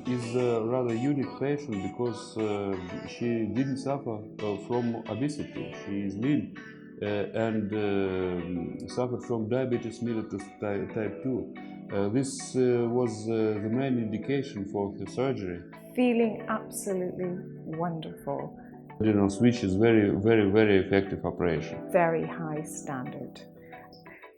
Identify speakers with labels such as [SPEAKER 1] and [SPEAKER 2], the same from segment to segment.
[SPEAKER 1] is a rather unique patient because she didn't suffer from obesity. She is lean and suffered from diabetes mellitus type 2. This was the main indication for her surgery.
[SPEAKER 2] Feeling absolutely wonderful.
[SPEAKER 1] Which is very effective operation.
[SPEAKER 2] Very high standard.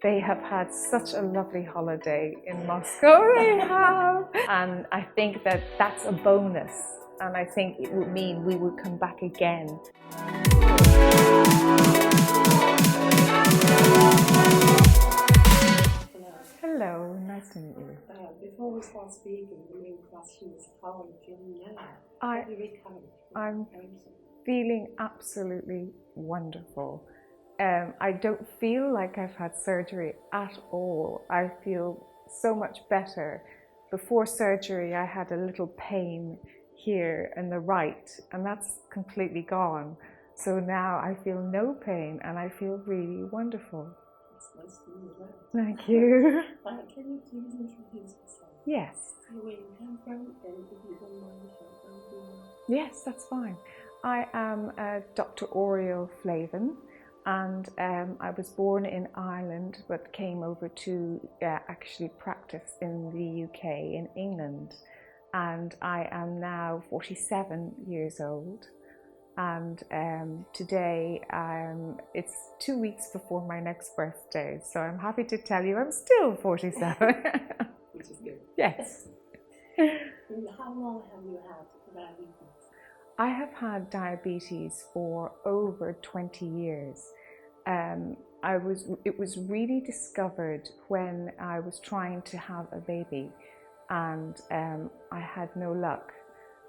[SPEAKER 2] They have had such a lovely holiday in Moscow, they have. And I think that that's a bonus. And I think it would mean we would come back again. Hello, nice to meet you.
[SPEAKER 3] Before we start speaking, the main question is how are you feeling now? How are you recovering?
[SPEAKER 2] I'm feeling absolutely wonderful. I don't feel like I've had surgery at all. I feel so much better. Before surgery, I had a little pain here in the right, and that's completely gone. So now I feel no pain, and I feel really wonderful.
[SPEAKER 3] It's nice to meet you as well.
[SPEAKER 2] Thank you.
[SPEAKER 3] Can you please introduce yourself?
[SPEAKER 2] Yes.
[SPEAKER 3] Where you come from, and if you don't mind sharing.
[SPEAKER 2] Yes, that's fine. I am Dr. Oriel Flavin, and I was born in Ireland but came over to actually practice in the UK, in England. And I am now 47 years old. And today it's 2 weeks before my next birthday, so I'm happy to tell you I'm still 47.
[SPEAKER 3] Which is good.
[SPEAKER 2] Yes.
[SPEAKER 3] And how long have you had diabetes?
[SPEAKER 2] I have had diabetes for over 20 years. It was really discovered when I was trying to have a baby, and I had no luck.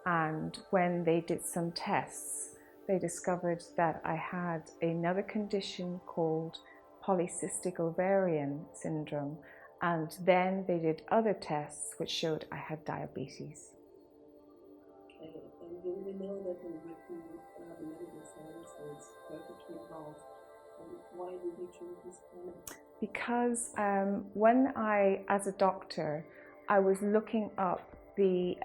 [SPEAKER 2] And when they did some tests, they discovered that I had another condition called polycystic ovarian syndrome. And then they did other tests which showed I had diabetes.
[SPEAKER 3] Okay, and we know that in Britain, the medical science is perfectly evolved. Why did you choose this plan?
[SPEAKER 2] Because when I, as a doctor, I was looking up the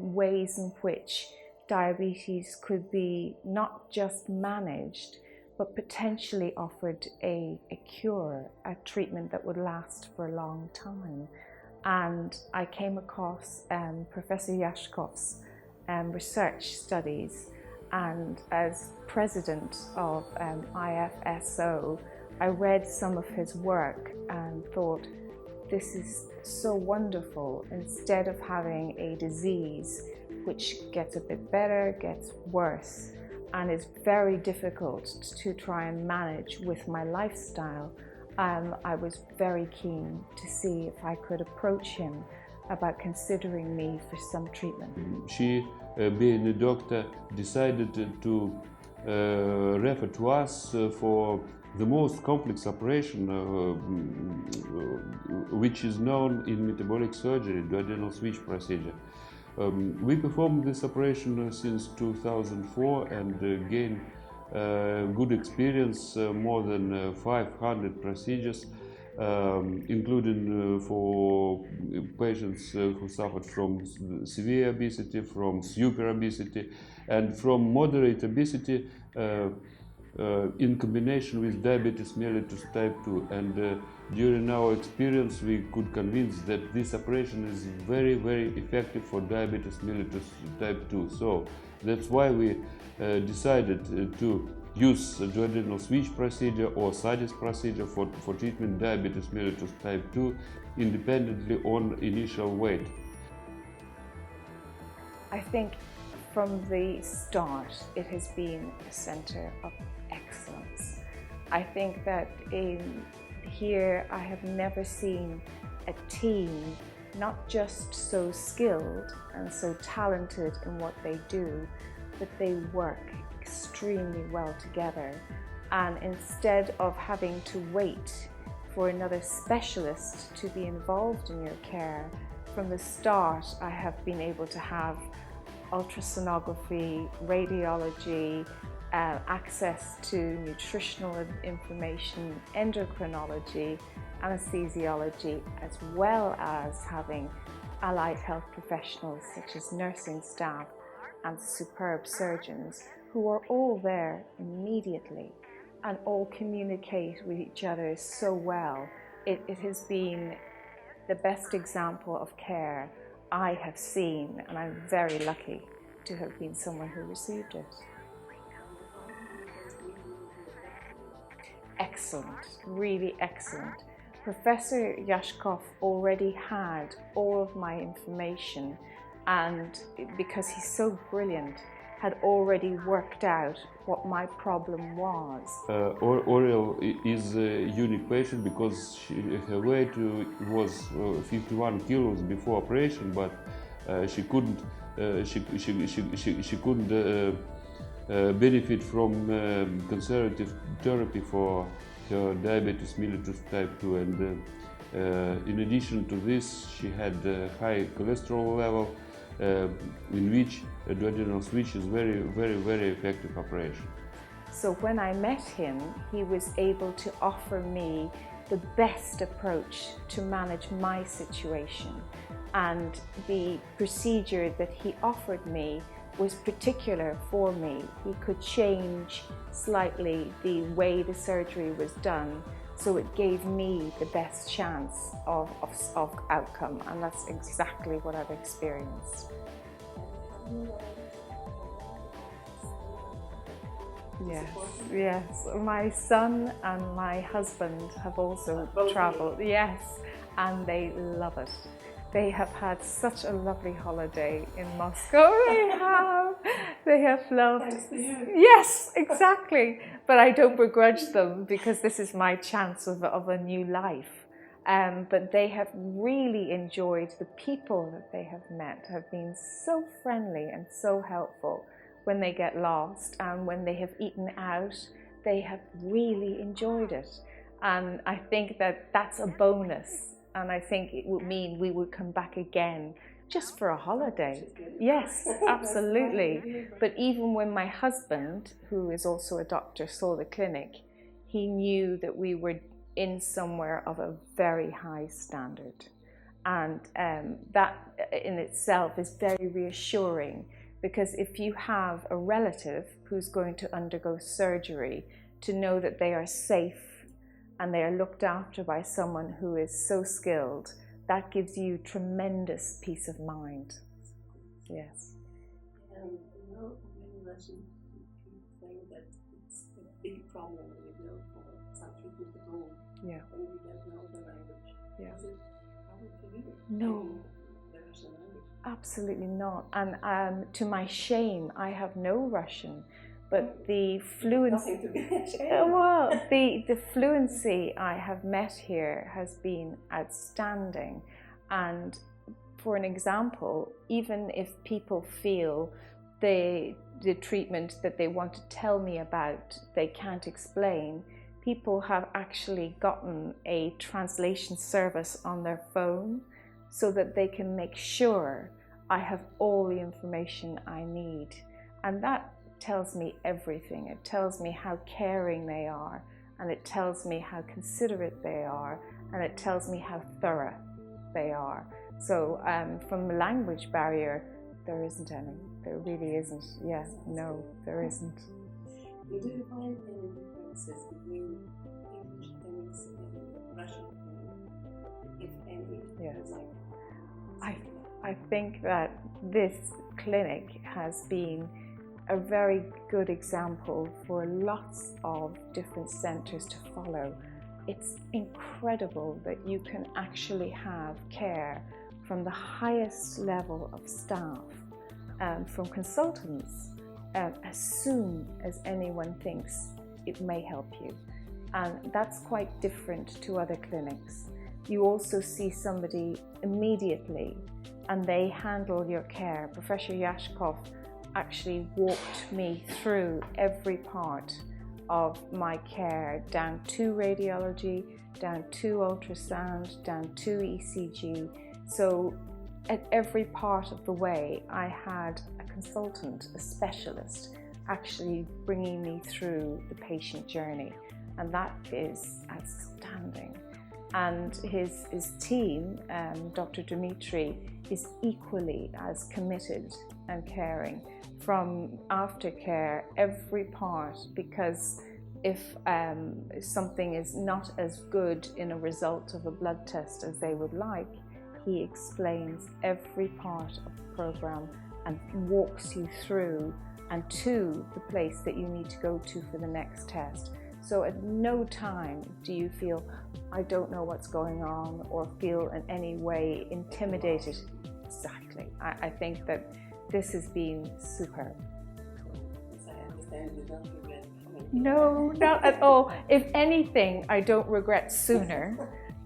[SPEAKER 2] ways in which diabetes could be not just managed, but potentially offered a cure, a treatment that would last for a long time. And I came across Professor Yashkov's research studies, and as president of IFSO, I read some of his work and thought, this is so wonderful. Instead of having a disease which gets a bit better, gets worse, and is very difficult to try and manage with my lifestyle, I was very keen to see if I could approach him about considering me for some treatment.
[SPEAKER 1] She, being a doctor, decided to refer to us for the most complex operation which is known in metabolic surgery, duodenal switch procedure. We performed this operation since 2004 and gained good experience, more than 500 procedures, including for patients who suffered from severe obesity, from super obesity, and from moderate obesity in combination with diabetes mellitus type 2. And during our experience, we could convince that this operation is very effective for diabetes mellitus type 2. So that's why we decided to use a duodenal switch procedure or SADIS procedure for treatment diabetes mellitus type 2 independently on initial weight.
[SPEAKER 2] I think from the start it has been a centre of excellence. I think that here I have never seen a team not just so skilled and so talented in what they do, but they work extremely well together. And instead of having to wait for another specialist to be involved in your care, from the start I have been able to have ultrasonography, radiology, access to nutritional information, endocrinology, anesthesiology, as well as having allied health professionals such as nursing staff and superb surgeons who are all there immediately and all communicate with each other so well. It has been the best example of care I have seen, and I'm very lucky to have been someone who received it. Excellent, really excellent. Professor Yashkov already had all of my information, and because he's so brilliant, had already worked out what my problem was.
[SPEAKER 1] Oriel is a unique patient because her weight was 51 kilos before operation, but she couldn't benefit from conservative therapy for her diabetes mellitus type 2, and in addition to this, she had a high cholesterol level, in which a duodenal switch is very effective operation.
[SPEAKER 2] So when I met him, he was able to offer me the best approach to manage my situation, and the procedure that he offered me was particular for me. He could change slightly the way the surgery was done, so it gave me the best chance of outcome, and that's exactly what I've experienced. Yes. My son and my husband have also traveled, yes, and they love it. They have had such a lovely holiday in Moscow. They have loved. Yes, exactly. But I don't begrudge them because this is my chance of a new life. But they have really enjoyed the people that they have met, have been so friendly and so helpful when they get lost, and when they have eaten out, they have really enjoyed it. And I think that that's a bonus. And I think it would mean we would come back again just for a holiday. Yes, absolutely. But even when my husband, who is also a doctor, saw the clinic, he knew that we were in somewhere of a very high standard. And that in itself is very reassuring, because if you have a relative who's going to undergo surgery, to know that they are safe and they are looked after by someone who is so skilled, that gives you tremendous peace of mind. Yes.
[SPEAKER 3] And many Russian people say that it's a big problem when you go for some treatment at home.
[SPEAKER 2] Yeah.
[SPEAKER 3] And you don't know the language.
[SPEAKER 2] Yeah.
[SPEAKER 3] Is it hard for you?
[SPEAKER 2] No.
[SPEAKER 3] The Russian language?
[SPEAKER 2] Absolutely not. And to my shame, I have no Russian. But the fluency, the fluency I have met here has been outstanding. And for an example, even if people feel the treatment that they want to tell me about, they can't explain, people have actually gotten a translation service on their phone so that they can make sure I have all the information I need. And that tells me everything. It tells me how caring they are, and it tells me how considerate they are, and it tells me how thorough they are. So from the language barrier, there isn't any. There really isn't. Yeah, no, there isn't.
[SPEAKER 3] Do you find any differences between English clinics and Russian clinics, if any?
[SPEAKER 2] Yes. I think that this clinic has been a very good example for lots of different centres to follow. It's incredible that you can actually have care from the highest level of staff, from consultants, as soon as anyone thinks it may help you. And that's quite different to other clinics. You also see somebody immediately and they handle your care. Professor Yashkov actually walked me through every part of my care, down to radiology, down to ultrasound, down to ECG. So at every part of the way, I had a consultant, a specialist, actually bringing me through the patient journey, and that is outstanding. And his team, Dr. Dimitri, is equally as committed and caring from aftercare, every part, because if something is not as good in a result of a blood test as they would like, he explains every part of the program and walks you through and to the place that you need to go to for the next test. So at no time do you feel, I don't know what's going on, or feel in any way intimidated. Exactly. I think that this has been superb.
[SPEAKER 3] As I understand, you don't regret coming.
[SPEAKER 2] No, not at all. If anything, I don't regret sooner.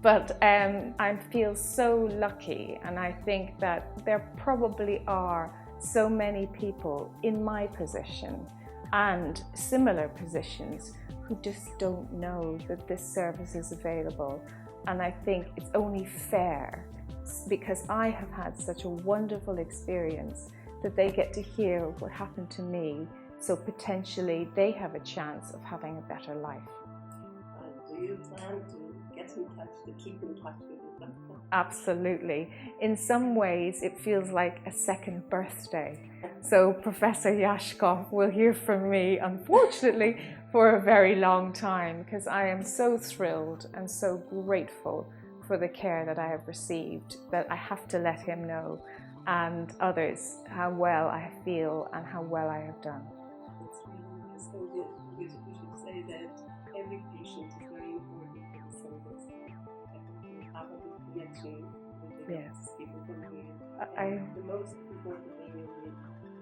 [SPEAKER 2] But I feel so lucky, and I think that there probably are so many people in my position and similar positions who just don't know that this service is available. And I think it's only fair, because I have had such a wonderful experience, that they get to hear what happened to me, so potentially they have a chance of having a better life.
[SPEAKER 3] Do you plan to get in touch, to keep in touch with your doctor?
[SPEAKER 2] Absolutely. In some ways, it feels like a second birthday. So Professor Yashkov will hear from me, unfortunately, for a very long time, because I am so thrilled and so grateful for the care that I have received, that I have to let him know, and others, how well I feel and how well I have done.
[SPEAKER 3] It's really nice. So we should say that every patient is very important in the service. And have a good connection with the
[SPEAKER 2] Yes.
[SPEAKER 3] people from here.
[SPEAKER 2] I
[SPEAKER 3] The most important thing is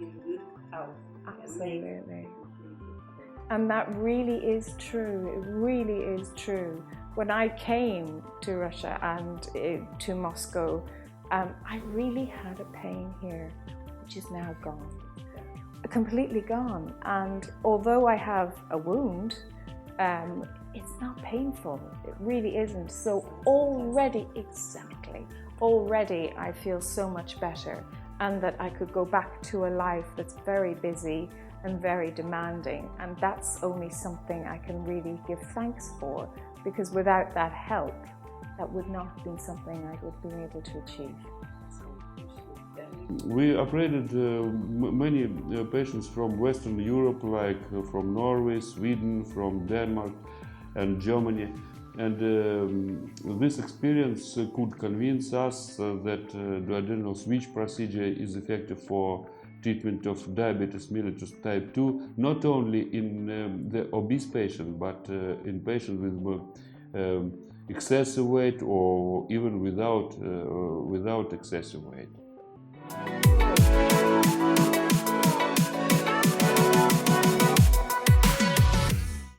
[SPEAKER 3] in good health.
[SPEAKER 2] Absolutely. And that really is true. It really is true. When I came to Russia and to Moscow, I really had a pain here, which is now gone, completely gone. And although I have a wound, it's not painful. It really isn't. So already, already I feel so much better, and that I could go back to a life that's very busy and very demanding. And that's only something I can really give thanks for, because without that help, that would not have been something I would have been able to achieve.
[SPEAKER 1] We operated many patients from Western Europe, like from Norway, Sweden, from Denmark and Germany. And this experience could convince us that the duodenal switch procedure is effective for treatment of diabetes mellitus type 2, not only in the obese patient, but in patients with excessive weight, or even without excessive weight.